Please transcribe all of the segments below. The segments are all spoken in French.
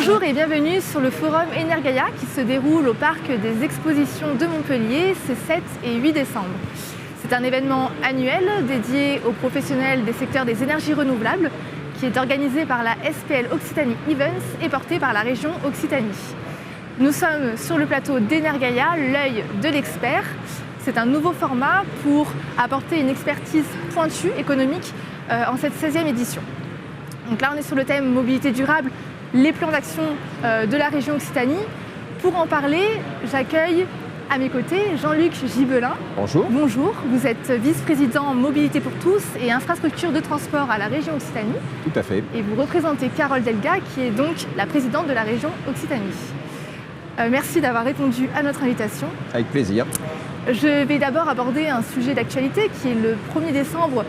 Bonjour et bienvenue sur le forum Energaia qui se déroule au parc des expositions de Montpellier ces 7 et 8 décembre. C'est un événement annuel dédié aux professionnels des secteurs des énergies renouvelables qui est organisé par la SPL Occitanie Events et porté par la région Occitanie. Nous sommes sur le plateau d'Energaia, l'œil de l'expert. C'est un nouveau format pour apporter une expertise pointue économique en cette 16e édition. Donc là, on est sur le thème mobilité durable, les plans d'action de la région Occitanie. Pour en parler, j'accueille à mes côtés Jean-Luc Gibelin. Bonjour. Bonjour, vous êtes vice-président mobilité pour tous et infrastructure de transport à la région Occitanie. Tout à fait. Et vous représentez Carole Delga, qui est donc la présidente de la région Occitanie. Merci d'avoir répondu à notre invitation. Avec plaisir. Je vais d'abord aborder un sujet d'actualité qui est le 1er décembre.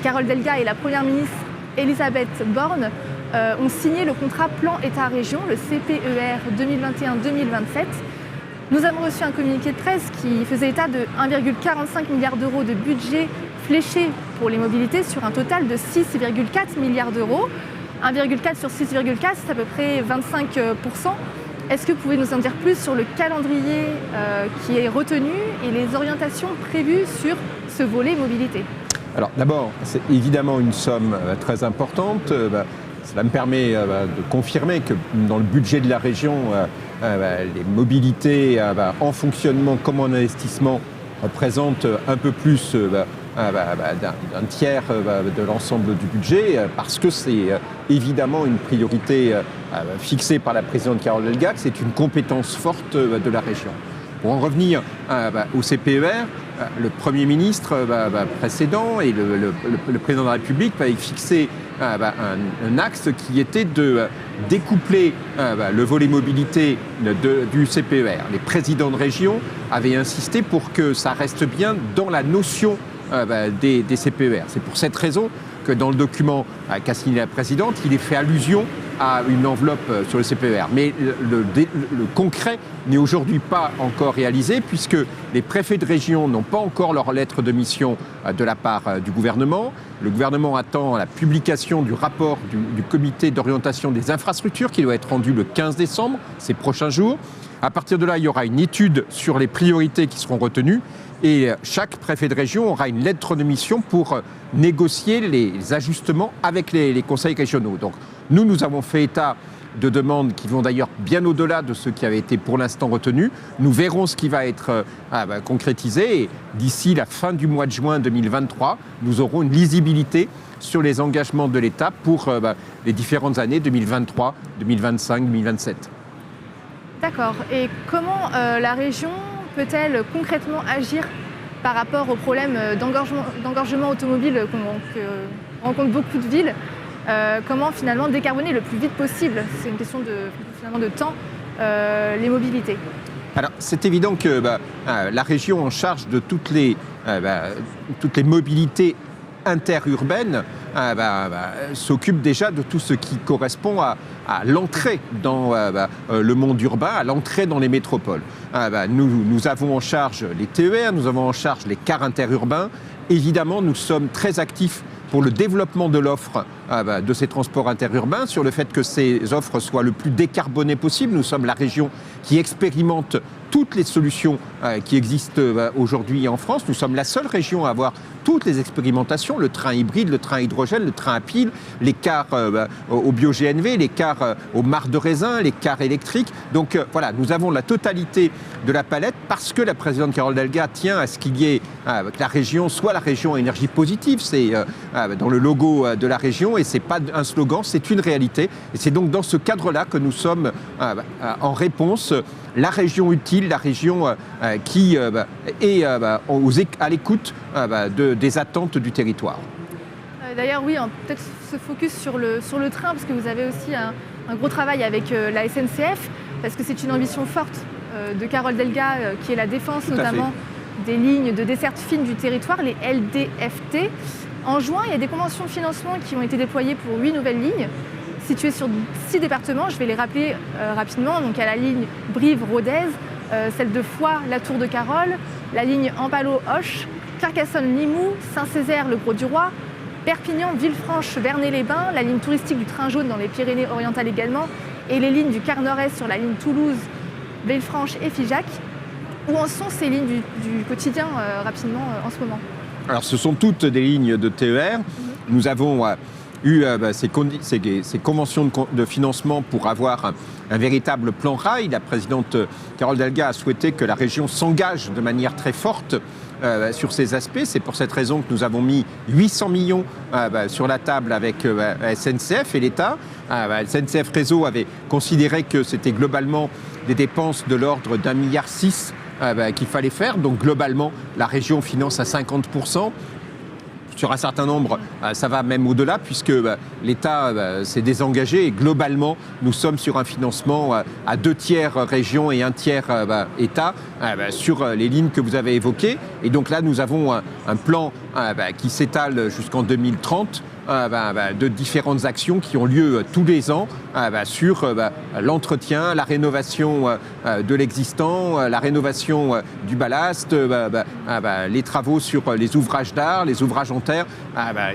Carole Delga et la première ministre Elisabeth Borne ont signé le contrat plan État-région, le CPER 2021-2027. Nous avons reçu un communiqué de presse qui faisait état de 1,45 milliard d'euros de budget fléché pour les mobilités sur un total de 6,4 milliards d'euros. 1,4 sur 6,4, c'est à peu près 25%. Est-ce que vous pouvez nous en dire plus sur le calendrier qui est retenu et les orientations prévues sur ce volet mobilité ? Alors d'abord, c'est évidemment une somme très importante. Cela me permet de confirmer que dans le budget de la région, les mobilités en fonctionnement comme en investissement représentent un peu plus d'un tiers de l'ensemble du budget, parce que c'est évidemment une priorité fixée par la présidente Carole Delga, que c'est une compétence forte de la région. Pour en revenir au CPER, le Premier ministre précédent et le Président de la République avaient fixé un axe qui était de découpler le volet mobilité du CPER. Les présidents de région avaient insisté pour que ça reste bien dans la notion des CPER. C'est pour cette raison que dans le document qu'a signé la présidente, il est fait allusion à une enveloppe sur le CPER. Mais le concret n'est aujourd'hui pas encore réalisé puisque les préfets de région n'ont pas encore leur lettre de mission de la part du gouvernement. Le gouvernement attend la publication du rapport du comité d'orientation des infrastructures qui doit être rendu le 15 décembre, ces prochains jours. À partir de là, il y aura une étude sur les priorités qui seront retenues et chaque préfet de région aura une lettre de mission pour négocier les ajustements avec les conseils régionaux. Donc nous avons fait état de demandes qui vont d'ailleurs bien au-delà de ce qui avait été pour l'instant retenu. Nous verrons ce qui va être concrétisé et d'ici la fin du mois de juin 2023, nous aurons une lisibilité sur les engagements de l'État pour les différentes années 2023, 2025, 2027. D'accord. Et comment la région peut-elle concrètement agir par rapport aux problèmes d'engorgement automobile que rencontrent beaucoup de villes ? Comment finalement décarboner le plus vite possible ? C'est une question de temps, les mobilités. Alors c'est évident que la région en charge de toutes les mobilités interurbaines s'occupe déjà de tout ce qui correspond à l'entrée dans le monde urbain, à l'entrée dans les métropoles. Nous avons en charge les TER, nous avons en charge les cars interurbains. Évidemment, nous sommes très actifs pour le développement de l'offre de ces transports interurbains, sur le fait que ces offres soient le plus décarbonées possible. Nous sommes la région qui expérimente toutes les solutions qui existent aujourd'hui en France. Nous sommes la seule région à avoir toutes les expérimentations, le train hybride, le train hydrogène, le train à pile, les cars au bio-GNV, les cars au marc de raisin, les cars électriques. Donc voilà, nous avons la totalité de la palette parce que la présidente Carole Delga tient à ce qu'il y ait que la région soit la région à énergie positive. C'est dans le logo de la région et c'est pas un slogan, c'est une réalité. Et c'est donc dans ce cadre-là que nous sommes en réponse la région utile, la région qui est à l'écoute des attentes du territoire. D'ailleurs, oui, peut-être se focus sur le train, parce que vous avez aussi un gros travail avec la SNCF, parce que c'est une ambition forte de Carole Delga, qui est la défense notamment des lignes de desserte fine du territoire, les LDFT. En juin, il y a des conventions de financement qui ont été déployées pour 8 nouvelles lignes, situées sur 6 départements. Je vais les rappeler rapidement. Donc, il y a la ligne Brive-Rodez, celle de Foix, la Tour de Carole, la ligne Ampalo-Auch, Carcassonne-Limoux, Saint-Césaire, le Grau-du-Roi, Perpignan, Villefranche, Vernet-les-Bains, la ligne touristique du train jaune dans les Pyrénées-Orientales également, et les lignes du quart nord-est sur la ligne Toulouse, Villefranche et Figeac. Où en sont ces lignes du quotidien rapidement en ce moment? Alors ce sont toutes des lignes de TER. Nous avons eu ces conventions de financement pour avoir un véritable plan rail. La présidente Carole Delga a souhaité que la région s'engage de manière très forte sur ces aspects. C'est pour cette raison que nous avons mis 800 millions sur la table avec SNCF et l'État. SNCF Réseau avait considéré que c'était globalement des dépenses de l'ordre d'1,6 milliard qu'il fallait faire. Donc globalement, la région finance à 50%. Sur un certain nombre, ça va même au-delà puisque l'État s'est désengagé et globalement, nous sommes sur un financement à 2 tiers région et 1 tiers État sur les lignes que vous avez évoquées. Et donc là, nous avons un plan qui s'étale jusqu'en 2030 de différentes actions qui ont lieu tous les ans sur l'entretien, la rénovation de l'existant, la rénovation du ballast, les travaux sur les ouvrages d'art, les ouvrages en terre.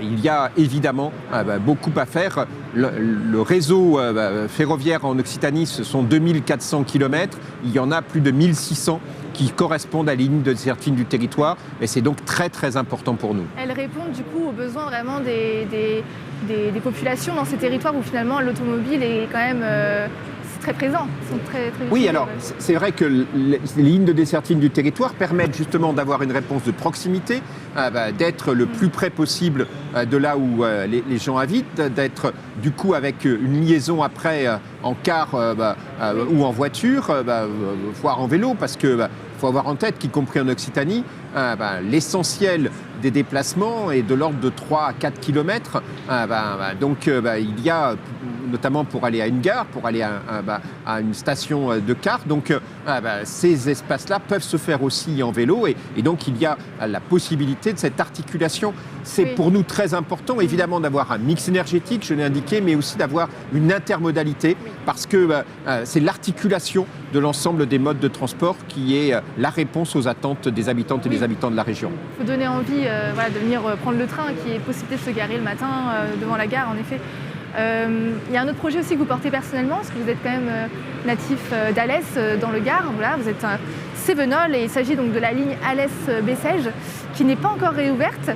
Il y a évidemment beaucoup à faire. Le réseau ferroviaire en Occitanie, ce sont 2400 km. Il y en a plus de 1600 qui correspondent à la ligne de desserte du territoire. Et c'est donc très très important pour nous. Elles répondent du coup aux besoins vraiment des populations dans ces territoires où finalement l'automobile est quand même très présent. Oui, alors c'est vrai que les lignes de desserte du territoire permettent justement d'avoir une réponse de proximité, d'être le plus près possible de là où les gens habitent, d'être du coup avec une liaison après en car ou en voiture, voire en vélo, parce que faut avoir en tête qu'y compris en Occitanie, l'essentiel des déplacements est de l'ordre de 3 à 4 km. Donc il y a, notamment pour aller à une gare, pour aller à une station de car. Donc ces espaces-là peuvent se faire aussi en vélo et donc il y a la possibilité de cette articulation. C'est pour nous très important, évidemment, d'avoir un mix énergétique, je l'ai indiqué, mais aussi d'avoir une intermodalité parce que c'est l'articulation de l'ensemble des modes de transport qui est la réponse aux attentes des habitantes et des habitants de la région. Il faut donner envie de venir prendre le train, qui est possible de se garer le matin devant la gare, en effet. Il y a un autre projet aussi que vous portez personnellement, parce que vous êtes quand même natif d'Alès, dans le Gard. Voilà, vous êtes un Cévenol et il s'agit donc de la ligne Alès-Bessèges, qui n'est pas encore réouverte,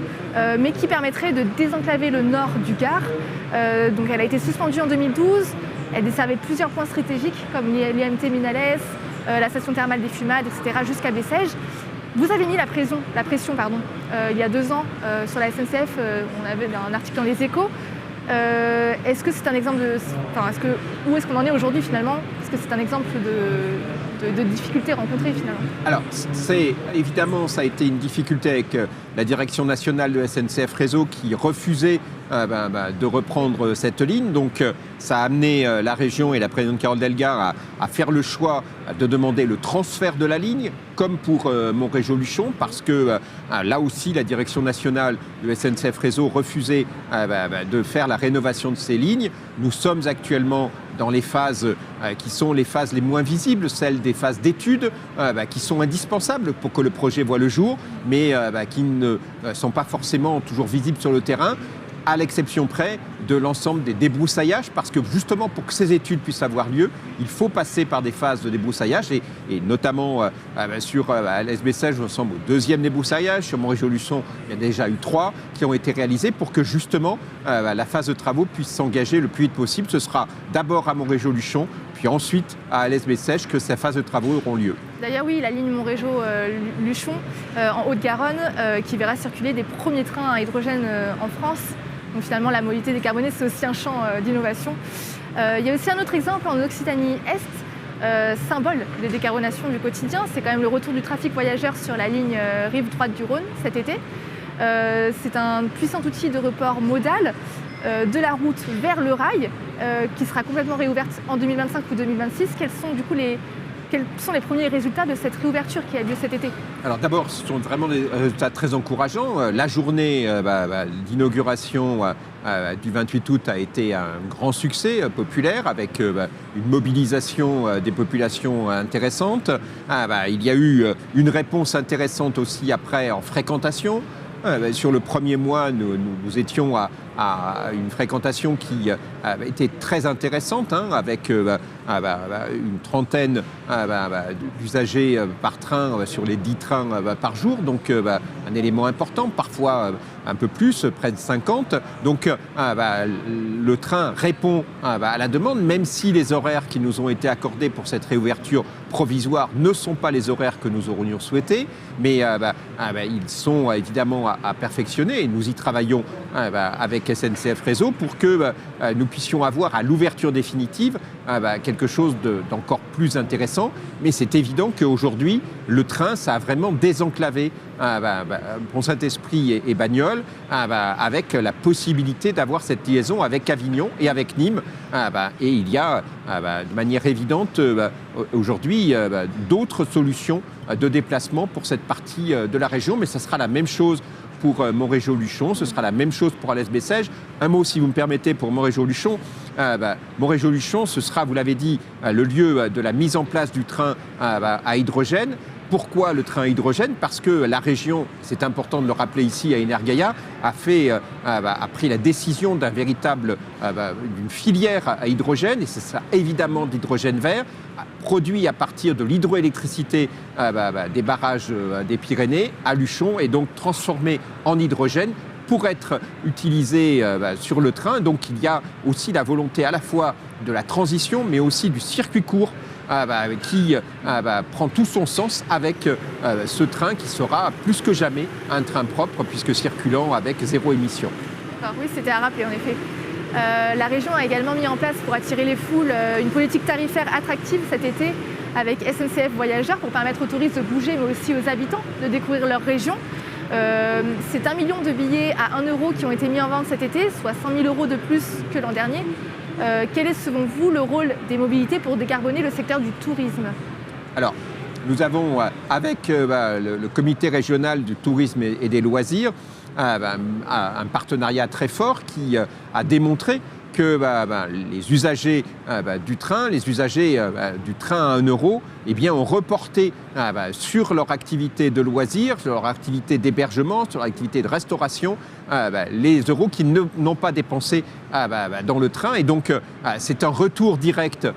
mais qui permettrait de désenclaver le nord du Gard. Donc elle a été suspendue en 2012. Elle desservait plusieurs points stratégiques, comme l'IMT Minalès, la station thermale des Fumades, etc., jusqu'à Bessèges. Vous avez mis la pression il y a 2 ans sur la SNCF. On avait un article dans Les Échos. Est-ce que c'est un exemple où est-ce qu'on en est aujourd'hui finalement? Est-ce que c'est un exemple de difficultés rencontrées finalement? Alors, évidemment, ça a été une difficulté avec la direction nationale de SNCF Réseau qui refusait de reprendre cette ligne. Donc, ça a amené la région et la présidente Carole Delga à faire le choix de demander le transfert de la ligne, comme pour Montrégeau-Luchon, parce que là aussi, la direction nationale de SNCF Réseau refusait de faire la rénovation de ces lignes. Nous sommes actuellement dans les phases qui sont les phases les moins visibles, celles des phases d'études qui sont indispensables pour que le projet voie le jour, mais qui ne sont pas forcément toujours visibles sur le terrain, à l'exception près de l'ensemble des débrousaillages, parce que justement pour que ces études puissent avoir lieu, il faut passer par des phases de débroussaillage et notamment sur Alès-Bessèges, nous sommes au 2e débroussaillage, sur Montrégeau-Luçon, il y a déjà eu 3 qui ont été réalisés pour que justement la phase de travaux puisse s'engager le plus vite possible. Ce sera d'abord à Montrégeau-Luçon, puis ensuite à Alès-Bessèges que ces phases de travaux auront lieu. D'ailleurs oui, la ligne Montrégeau-Luchon en Haute-Garonne qui verra circuler des premiers trains à hydrogène en France. Donc finalement, la mobilité décarbonée, c'est aussi un champ d'innovation. Il y a aussi un autre exemple en Occitanie-Est, symbole de décarbonation du quotidien. C'est quand même le retour du trafic voyageur sur la ligne rive droite du Rhône cet été. C'est un puissant outil de report modal de la route vers le rail qui sera complètement réouverte en 2025 ou 2026. Quels sont les premiers résultats de cette réouverture qui a lieu cet été? Alors d'abord, ce sont vraiment des résultats très encourageants. La journée d'inauguration du 28 août a été un grand succès populaire avec une mobilisation des populations intéressante. Il y a eu une réponse intéressante aussi après en fréquentation. Sur le premier mois, nous étions à à une fréquentation qui était très intéressante, avec une trentaine d'usagers par train sur les 10 trains par jour, donc un élément important, parfois un peu plus, près de 50. Donc le train répond à la demande, même si les horaires qui nous ont été accordés pour cette réouverture provisoire ne sont pas les horaires que nous aurions souhaités, mais ils sont évidemment à perfectionner et nous y travaillons avec SNCF Réseau pour que nous puissions avoir à l'ouverture définitive quelque chose d'encore plus intéressant. Mais c'est évident qu'aujourd'hui, le train, ça a vraiment désenclavé Pont-Saint-Esprit et Bagnoles, avec la possibilité d'avoir cette liaison avec Avignon et avec Nîmes. Et il y a de manière évidente aujourd'hui d'autres solutions de déplacement pour cette partie de la région, mais ça sera la même chose pour Montrégeau-Luchon, ce sera la même chose pour Alès-Bessèges. Un mot, si vous me permettez, pour Montrégeau-Luchon. Montrégeau-Luchon, ce sera, vous l'avez dit, le lieu de la mise en place du train à hydrogène. Pourquoi le train à hydrogène ? Parce que la région, c'est important de le rappeler ici à Energaia, a pris la décision d'une filière à hydrogène, et ce sera évidemment d'hydrogène vert, produit à partir de l'hydroélectricité des barrages des Pyrénées à Luchon, et donc transformé en hydrogène pour être utilisé sur le train. Donc il y a aussi la volonté à la fois de la transition, mais aussi du circuit court qui prend tout son sens avec ce train qui sera plus que jamais un train propre puisque circulant avec zéro émission. Oui, c'était à rappeler en effet. La région a également mis en place pour attirer les foules une politique tarifaire attractive cet été avec SNCF Voyageurs pour permettre aux touristes de bouger mais aussi aux habitants de découvrir leur région. C'est 1 million de billets à 1 euro qui ont été mis en vente cet été, soit 100 000 euros de plus que l'an dernier. Quel est selon vous le rôle des mobilités pour décarboner le secteur du tourisme ? Alors, nous avons avec le comité régional du tourisme et des loisirs un partenariat très fort qui a démontré que les usagers du train, du train à 1 euro, ont reporté sur leur activité de loisirs, sur leur activité d'hébergement, sur leur activité de restauration, les euros qu'ils n'ont pas dépensés dans le train. Et donc, c'est un retour direct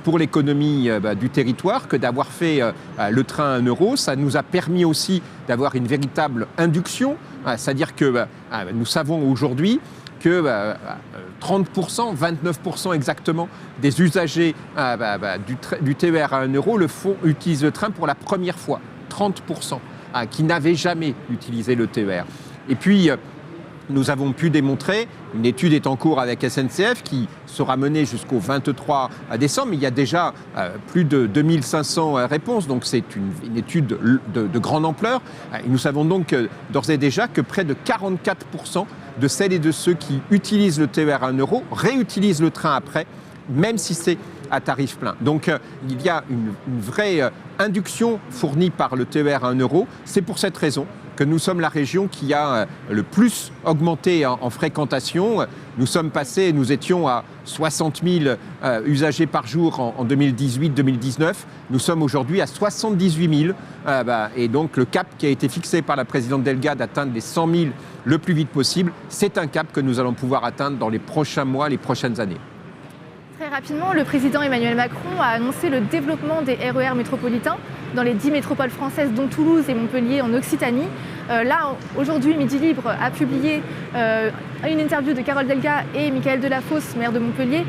pour l'économie du territoire que d'avoir fait le train à 1 euro. Ça nous a permis aussi d'avoir une véritable induction, c'est-à-dire que nous savons aujourd'hui que 30%, 29% exactement des usagers du TER à 1 euro utilisent le train pour la première fois. 30% qui n'avaient jamais utilisé le TER. Et puis, nous avons pu démontrer, une étude est en cours avec SNCF qui sera menée jusqu'au 23 décembre, mais il y a déjà plus de 2500 réponses, donc c'est une étude de grande ampleur. Et nous savons donc d'ores et déjà que près de 44% de celles et de ceux qui utilisent le TER à 1 euro réutilisent le train après, même si c'est à tarif plein. Donc il y a une vraie induction fournie par le TER à 1 euro. C'est pour cette raison que nous sommes la région qui a le plus augmenté en fréquentation. Nous étions à 60 000 usagers par jour en 2018-2019. Nous sommes aujourd'hui à 78 000. Et donc le cap qui a été fixé par la présidente Delga d'atteindre les 100 000 le plus vite possible, c'est un cap que nous allons pouvoir atteindre dans les prochains mois, les prochaines années. Très rapidement, le président Emmanuel Macron a annoncé le développement des RER métropolitains dans les 10 métropoles françaises, dont Toulouse et Montpellier en Occitanie. Là, aujourd'hui, Midi Libre a publié une interview de Carole Delga et Michaël Delafosse, maire de Montpellier,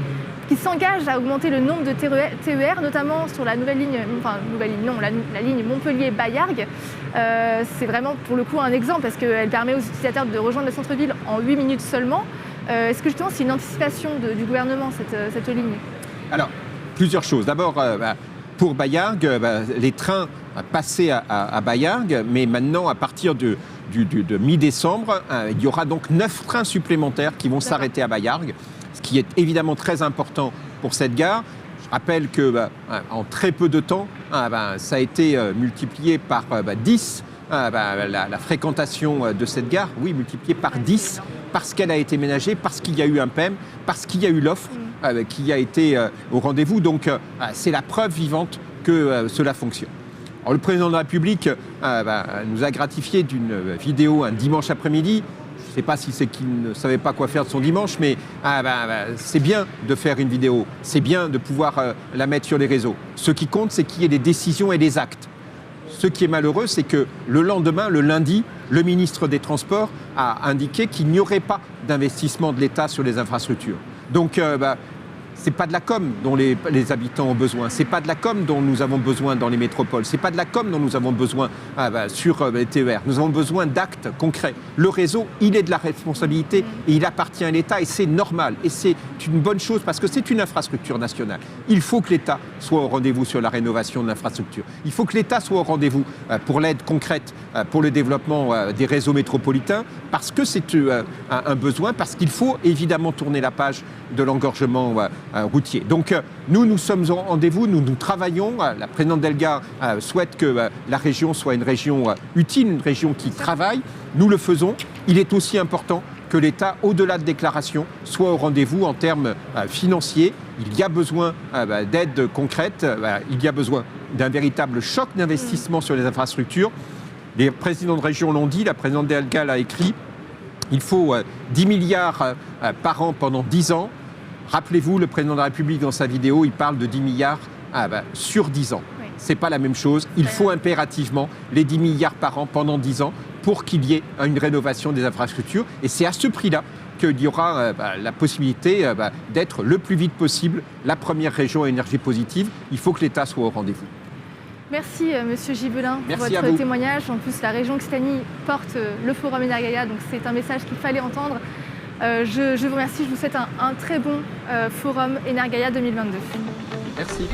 qui s'engagent à augmenter le nombre de TER, notamment sur la la ligne Montpellier-Baillargues. C'est vraiment pour le coup un exemple parce qu'elle permet aux utilisateurs de rejoindre le centre-ville en 8 minutes seulement. Est-ce que justement c'est une anticipation du gouvernement, cette ligne ? Alors, plusieurs choses. D'abord, pour Baillargues, les trains passaient à Baillargues, mais maintenant, à partir de mi-décembre, il y aura donc 9 trains supplémentaires qui vont s'arrêter à Baillargues, ce qui est évidemment très important pour cette gare. Je rappelle qu'en très peu de temps, ça a été multiplié par 10, la fréquentation de cette gare, oui, multipliée par 10, parce qu'elle a été ménagée, parce qu'il y a eu un PEM, parce qu'il y a eu l'offre qui a été au rendez-vous. Donc c'est la preuve vivante que cela fonctionne. Alors, le président de la République nous a gratifié d'une vidéo un dimanche après-midi. je ne sais pas si c'est qu'il ne savait pas quoi faire de son dimanche, mais c'est bien de faire une vidéo, c'est bien de pouvoir la mettre sur les réseaux. Ce qui compte, c'est qu'il y ait des décisions et des actes. Ce qui est malheureux, c'est que le lendemain, le lundi, le ministre des Transports a indiqué qu'il n'y aurait pas d'investissement de l'État sur les infrastructures. Donc, c'est pas de la com dont les habitants ont besoin, c'est pas de la com dont nous avons besoin dans les métropoles, c'est pas de la com dont nous avons besoin sur les TER. Nous avons besoin d'actes concrets. Le réseau, il est de la responsabilité et il appartient à l'État et c'est normal. Et c'est une bonne chose parce que c'est une infrastructure nationale. Il faut que l'État soit au rendez-vous sur la rénovation de l'infrastructure. Il faut que l'État soit au rendez-vous pour l'aide concrète, pour le développement des réseaux métropolitains, parce que c'est un besoin, parce qu'il faut évidemment tourner la page de l'engorgement routier. Donc nous sommes au rendez-vous, nous travaillons. La présidente Delga souhaite que la région soit une région utile, une région qui travaille. Nous le faisons. Il est aussi important que l'État, au-delà de déclarations, soit au rendez-vous en termes financiers. Il y a besoin d'aide concrète, il y a besoin d'un véritable choc d'investissement sur les infrastructures. Les présidents de région l'ont dit, la présidente Delga l'a écrit. Il faut 10 milliards par an pendant 10 ans. Rappelez-vous, le président de la République, dans sa vidéo, il parle de 10 milliards sur 10 ans. Oui. Ce n'est pas la même chose. Il faut impérativement les 10 milliards par an pendant 10 ans pour qu'il y ait une rénovation des infrastructures. Et c'est à ce prix-là qu'il y aura la possibilité d'être le plus vite possible la première région à énergie positive. Il faut que l'État soit au rendez-vous. Merci Monsieur Gibelin pour votre témoignage. En plus, la région Occitanie porte le Forum Energaia, donc c'est un message qu'il fallait entendre. Je vous remercie, je vous souhaite un très bon Forum Energaia 2022. Merci.